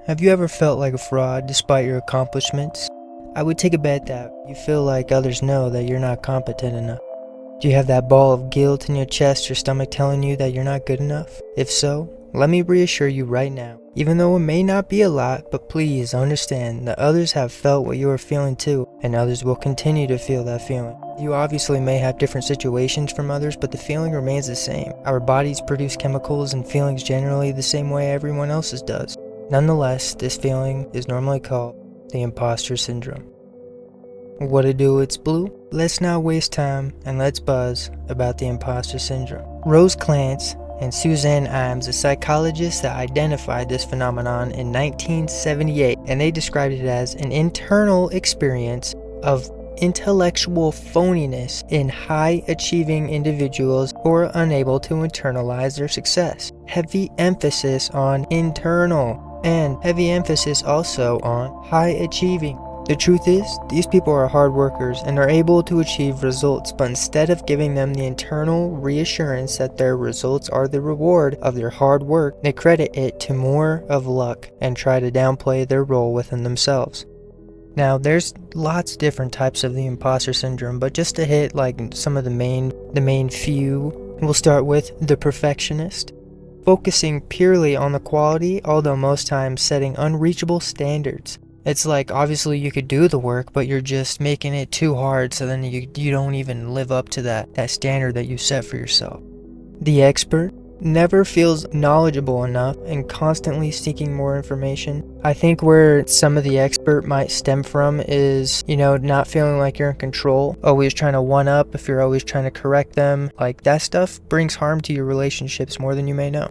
Have you ever felt like a fraud despite your accomplishments? I would take a bet that you feel like others know that you're not competent enough. Do you have that ball of guilt in your chest or stomach telling you that you're not good enough? If so, let me reassure you right now. Even though it may not be a lot, but please understand that others have felt what you are feeling too, and others will continue to feel that feeling. You obviously may have different situations from others, but the feeling remains the same. Our bodies produce chemicals and feelings generally the same way everyone else's does. Nonetheless, this feeling is normally called the imposter syndrome. What to do, it's Blue. Let's not waste time and let's buzz about the imposter syndrome. Rose Clance and Suzanne Imes, a psychologist that identified this phenomenon in 1978, and they described it as an internal experience of intellectual phoniness in high-achieving individuals who are unable to internalize their success. Heavy emphasis on internal, and heavy emphasis also on high-achieving. The truth is, these people are hard workers and are able to achieve results, but instead of giving them the internal reassurance that their results are the reward of their hard work, they credit it to more of luck and try to downplay their role within themselves. Now, there's lots of different types of the imposter syndrome, but just to hit like some of the main few, we'll start with the perfectionist. Focusing purely on the quality, although most times setting unreachable standards. It's like, obviously you could do the work, but you're just making it too hard, so then you don't even live up to that standard that you set for yourself. The expert never feels knowledgeable enough and constantly seeking more information. I think where some of the expert might stem from is, not feeling like you're in control, always trying to one up if you're always trying to correct them. Like, that stuff brings harm to your relationships more than you may know.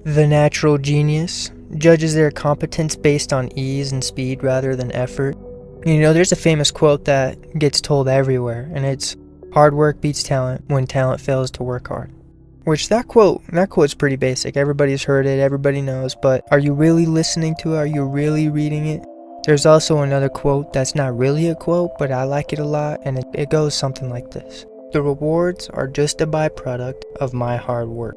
The natural genius judges their competence based on ease and speed rather than effort. There's a famous quote that gets told everywhere, and it's, hard work beats talent when talent fails to work hard. Which that quote's pretty basic. Everybody's heard it, everybody knows, but are you really listening to it? Are you really reading it? There's also another quote that's not really a quote, but I like it a lot, and it goes something like this. The rewards are just a byproduct of my hard work.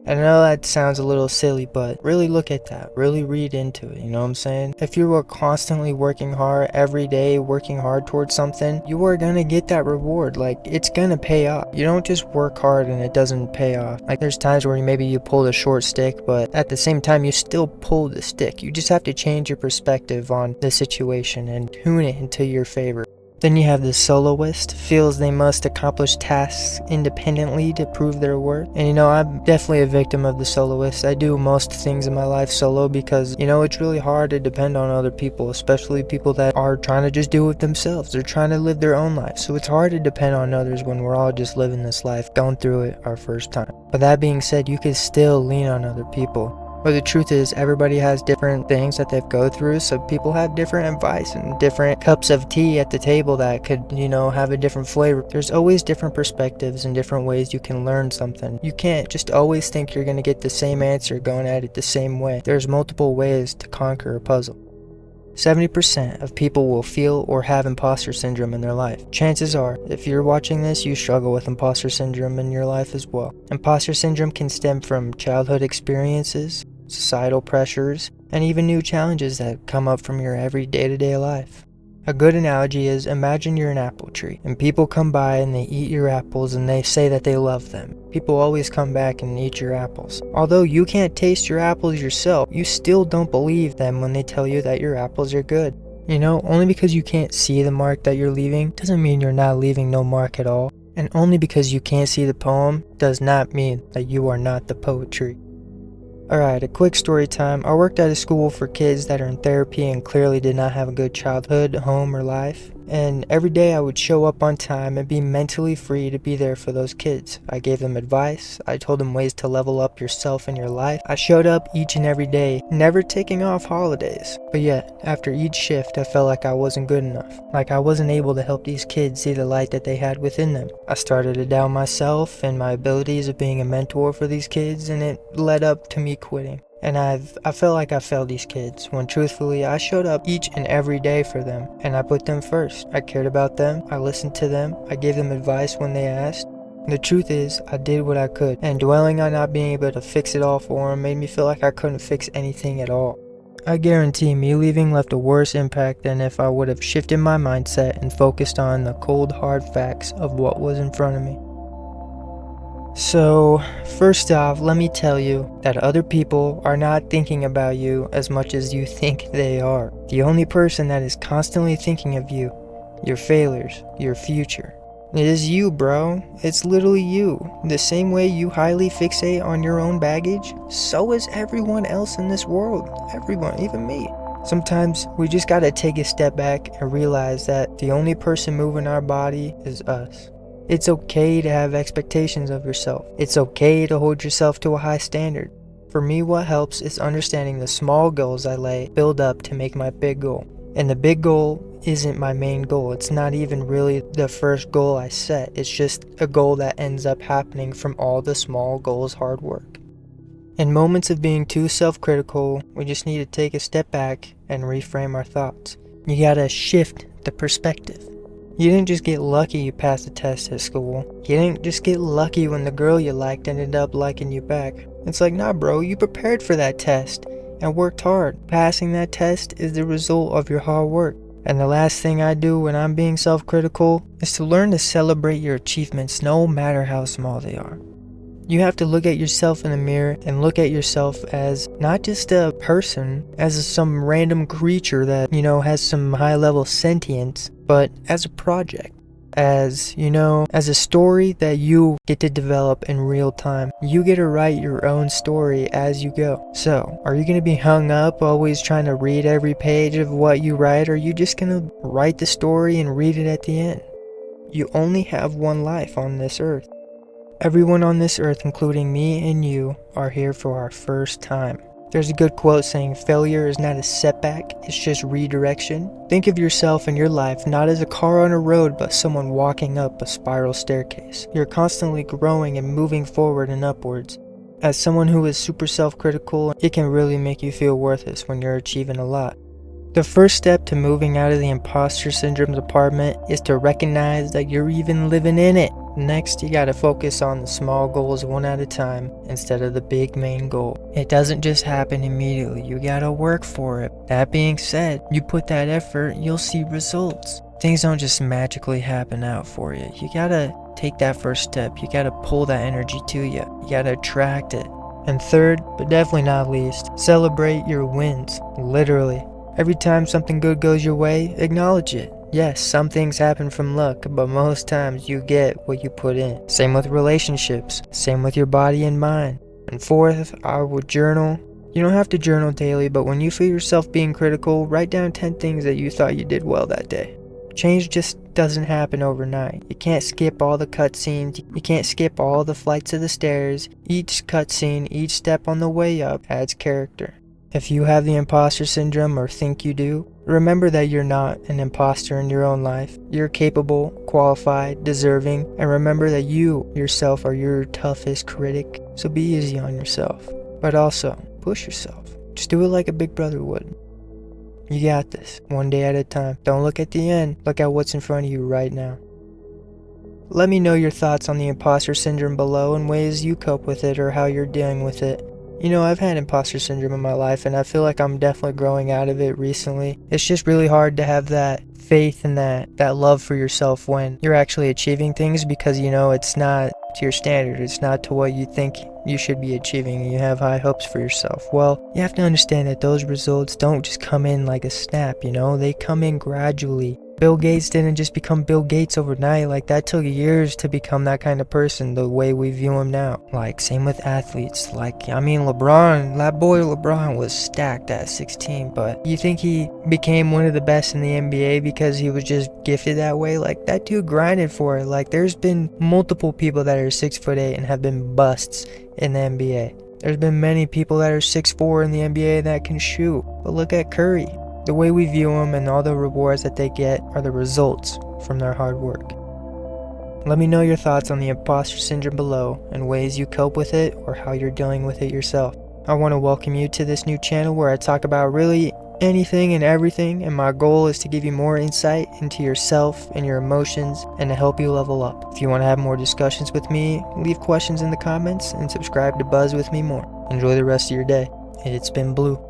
I know that sounds a little silly, but really look at that. Really read into it, you know what I'm saying? If you are constantly working hard every day, working hard towards something, you are gonna get that reward. Like, it's gonna pay off. You don't just work hard and it doesn't pay off. Like, there's times where maybe you pull the short stick, but at the same time, you still pull the stick. You just have to change your perspective on the situation and tune it into your favor. Then you have the soloist, feels they must accomplish tasks independently to prove their worth. And I'm definitely a victim of the soloist. I do most things in my life solo because, it's really hard to depend on other people, especially people that are trying to just do it themselves. They're trying to live their own life. So it's hard to depend on others when we're all just living this life, going through it our first time. But that being said, you can still lean on other people. But the truth is, everybody has different things that they've go through, so people have different advice and different cups of tea at the table that could, have a different flavor. There's always different perspectives and different ways you can learn something. You can't just always think you're going to get the same answer going at it the same way. There's multiple ways to conquer a puzzle. 70% of people will feel or have imposter syndrome in their life. Chances are, if you're watching this, you struggle with imposter syndrome in your life as well. Imposter syndrome can stem from childhood experiences, societal pressures, and even new challenges that come up from your every day-to-day life. A good analogy is, imagine you're an apple tree, and people come by and they eat your apples and they say that they love them. People always come back and eat your apples. Although you can't taste your apples yourself, you still don't believe them when they tell you that your apples are good. Only because you can't see the mark that you're leaving doesn't mean you're not leaving no mark at all. And only because you can't see the poem does not mean that you are not the poetry. Alright, a quick story time. I worked at a school for kids that are in therapy and clearly did not have a good childhood, home, or life. And every day I would show up on time and be mentally free to be there for those kids. I gave them advice. I told them ways to level up yourself and your life. I showed up each and every day, never taking off holidays. But yet, after each shift, I felt like I wasn't good enough. Like I wasn't able to help these kids see the light that they had within them. I started to doubt myself and my abilities of being a mentor for these kids, and it led up to me quitting. And I felt like I failed these kids, when truthfully I showed up each and every day for them, and I put them first. I cared about them, I listened to them, I gave them advice when they asked. The truth is, I did what I could, and dwelling on not being able to fix it all for them made me feel like I couldn't fix anything at all. I guarantee me leaving left a worse impact than if I would have shifted my mindset and focused on the cold hard facts of what was in front of me. So, first off, let me tell you that other people are not thinking about you as much as you think they are. The only person that is constantly thinking of you, your failures, your future, it is you, bro. It's literally you. The same way you highly fixate on your own baggage, so is everyone else in this world. Everyone, even me. Sometimes we just gotta take a step back and realize that the only person moving our body is us. It's okay to have expectations of yourself. It's okay to hold yourself to a high standard. For me, what helps is understanding the small goals I build up to make my big goal. And the big goal isn't my main goal. It's not even really the first goal I set. It's just a goal that ends up happening from all the small goals' hard work. In moments of being too self-critical, we just need to take a step back and reframe our thoughts. You gotta shift the perspective. You didn't just get lucky you passed the test at school. You didn't just get lucky when the girl you liked ended up liking you back. It's like, nah bro, you prepared for that test and worked hard. Passing that test is the result of your hard work. And the last thing I do when I'm being self-critical is to learn to celebrate your achievements no matter how small they are. You have to look at yourself in the mirror and look at yourself as not just a person, as some random creature that, has some high-level sentience, but as a project. As a story that you get to develop in real time. You get to write your own story as you go. So, are you going to be hung up always trying to read every page of what you write, or are you just going to write the story and read it at the end? You only have one life on this earth. Everyone on this earth, including me and you, are here for our first time. There's a good quote saying, failure is not a setback, it's just redirection. Think of yourself and your life not as a car on a road, but someone walking up a spiral staircase. You're constantly growing and moving forward and upwards. As someone who is super self-critical, it can really make you feel worthless when you're achieving a lot. The first step to moving out of the imposter syndrome department is to recognize that you're even living in it. Next, you gotta focus on the small goals one at a time instead of the big main goal. It doesn't just happen immediately, you gotta work for it. That being said, you put that effort, you'll see results. Things don't just magically happen out for you. You gotta take that first step, you gotta pull that energy to you, you gotta attract it. And third, but definitely not least, celebrate your wins, literally. Every time something good goes your way, acknowledge it. Yes, some things happen from luck, but most times you get what you put in. Same with relationships, same with your body and mind. And fourth, I would journal. You don't have to journal daily, but when you feel yourself being critical, write down 10 things that you thought you did well that day. Change just doesn't happen overnight. You can't skip all the cutscenes, you can't skip all the flights of the stairs. Each cutscene, each step on the way up adds character. If you have the imposter syndrome or think you do, remember that you're not an imposter in your own life. You're capable, qualified, deserving, and remember that you yourself are your toughest critic. So be easy on yourself, but also push yourself. Just do it like a big brother would. You got this, one day at a time. Don't look at the end, look at what's in front of you right now. Let me know your thoughts on the imposter syndrome below and ways you cope with it or how you're dealing with it. I've had imposter syndrome in my life and I feel like I'm definitely growing out of it recently. It's just really hard to have that faith and that love for yourself when you're actually achieving things because it's not to your standard, it's not to what you think you should be achieving and you have high hopes for yourself. Well, you have to understand that those results don't just come in like a snap, they come in gradually. Bill Gates didn't just become Bill Gates overnight. Like, that took years to become that kind of person the way we view him now. Like, same with athletes. LeBron, that boy LeBron was stacked at 16, but you think he became one of the best in the NBA because he was just gifted that way? Like, that dude grinded for it. Like, there's been multiple people that are 6'8" and have been busts in the NBA. There's been many people that are 6'4" in the NBA that can shoot. But look at Curry. The way we view them and all the rewards that they get are the results from their hard work. Let me know your thoughts on the imposter syndrome below and ways you cope with it or how you're dealing with it yourself. I want to welcome you to this new channel where I talk about really anything and everything, and my goal is to give you more insight into yourself and your emotions and to help you level up. If you want to have more discussions with me, leave questions in the comments and subscribe to buzz with me more. Enjoy the rest of your day. It's been Blue.